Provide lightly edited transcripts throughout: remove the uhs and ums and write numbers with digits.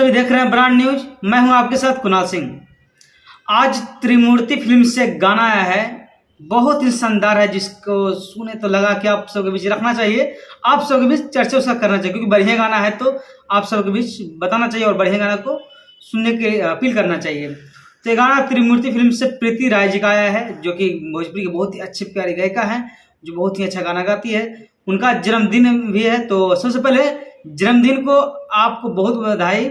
सभी देख रहे हैं ब्रांड न्यूज। मैं हूं आपके साथ कुणाल सिंह। आज त्रिमूर्ति फिल्म से गाना आया है, बहुत ही शानदार है, जिसको सुने तो लगा कि आप सबके बीच रखना चाहिए, आप सबके बीच चर्चा उसका करना चाहिए, क्योंकि बढ़िया गाना है तो आप सबके बीच बताना चाहिए और बढ़िया गाना को सुनने के अपील करना चाहिए। तो ये गाना त्रिमूर्ति फिल्म से प्रीति राय जी का आया है, जो कि भोजपुरी की बहुत ही अच्छी प्यारी गायिका है, जो बहुत ही अच्छा गाना गाती है। उनका जन्मदिन भी है, तो सबसे पहले जन्मदिन को आपको बहुत बधाई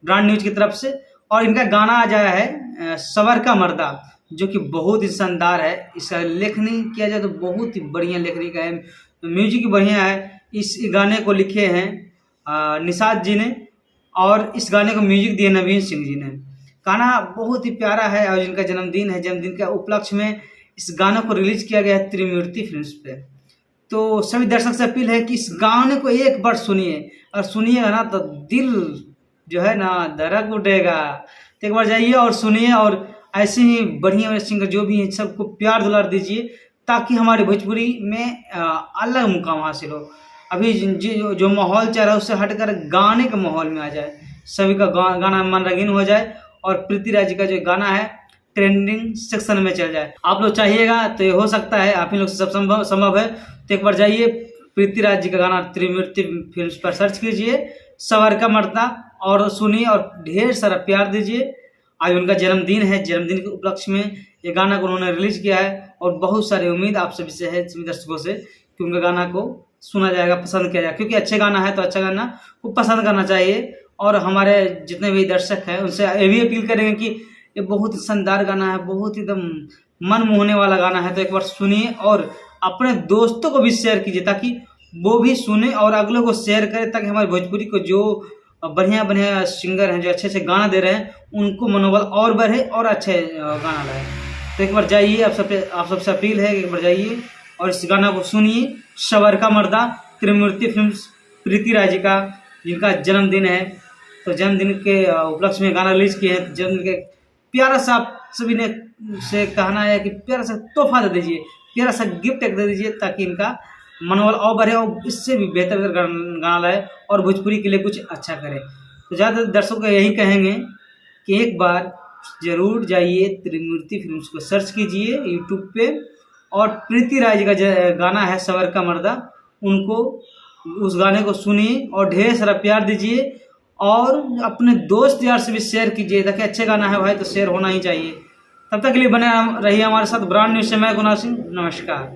ब्रांड न्यूज की तरफ से। और इनका गाना आ जाया है सबर का मर्दा, जो कि बहुत ही शानदार है। इसका लेखनी किया जाए तो बहुत ही बढ़िया लेखनी का है, म्यूजिक बढ़िया है। इस गाने को लिखे हैं निषाद जी ने, और इस गाने को म्यूजिक दिए नवीन सिंह जी ने। गाना बहुत ही प्यारा है और जिनका जन्मदिन है, जन्मदिन के उपलक्ष्य में इस गाने को रिलीज किया गया है त्रिमूर्ति फिल्म्स पे। तो सभी दर्शक से अपील है कि इस गाने को एक बार सुनिए, और सुनिएगा ना तो दिल जो है ना धड़क उठेगा। तो एक बार जाइए और सुनिए, और ऐसे ही बढ़िया सिंगर जो भी हैं सबको प्यार दुलार दीजिए, ताकि हमारे भोजपुरी में अलग मुकाम हासिल हो। अभी जो माहौल चल रहा है उससे हटकर गाने के माहौल में आ जाए, सभी का गाना मन रंगीन हो जाए, और प्रीति राज जी का जो गाना है ट्रेंडिंग सेक्शन में चल जाए। आप लोग चाहिएगा तो ये हो सकता है, आप ही लोग से सब संभव है। तो एक बार जाइए प्रीति राज जी का गाना त्रिमूर्ति फिल्म्स पर सर्च कीजिए, सबर का मर्दा, और सुनिए और ढेर सारा प्यार दीजिए। आज उनका जन्मदिन है, जन्मदिन के उपलक्ष्य में ये गाना को उन्होंने रिलीज किया है, और बहुत सारी उम्मीद आप सभी से है, सभी दर्शकों से, कि उनके गाना को सुना जाएगा, पसंद किया जाएगा, क्योंकि अच्छे गाना है तो अच्छा गाना को पसंद करना चाहिए। और हमारे जितने भी दर्शक हैं उनसे ये भी अपील करेंगे कि ये बहुत ही शानदार गाना है, बहुत ही एकदम मन मोहने वाला गाना है। तो एक बार सुनिए और अपने दोस्तों को भी शेयर कीजिए, ताकि वो भी सुने और अगलों को शेयर करें, ताकि हमारे भोजपुरी को जो बढ़िया बढ़िया सिंगर हैं, जो अच्छे अच्छे गाना दे रहे हैं, उनको मनोबल और बढ़े और अच्छे गाना लाए। तो एक बार जाइए, आप सबसे अपील है कि एक बार जाइए और इस गाना को सुनिए, सबर का मर्दा त्रिमूर्ति फिल्म्स, प्रीति राय जी का, जिनका जन्मदिन है। तो जन्मदिन के उपलक्ष्य में गाना रिलीज किए हैं। जन्मदिन के प्यारा सा आप सभी ने से कहना है कि प्यारा सा तोहफा दे दीजिए, प्यारा सा गिफ्ट एक दे दीजिए, ताकि इनका मनोबल और बढ़े और इससे भी बेहतर गाना लाए और भोजपुरी के लिए कुछ अच्छा करे। तो ज़्यादातर दर्शकों को यही कहेंगे कि एक बार ज़रूर जाइए त्रिमूर्ति फिल्म्स को सर्च कीजिए यूट्यूब पे, और प्रीति राय जी का गाना है सबर का मर्दा, उनको उस गाने को सुनिए और ढेर सारा प्यार दीजिए, और अपने दोस्त यार से भी शेयर कीजिए, ताकि अच्छे गाना है भाई तो शेयर होना ही चाहिए। तब तक के लिए बने रहिए हमारे साथ। ब्रांड न्यूज से मैं कुणाल सिंह, नमस्कार।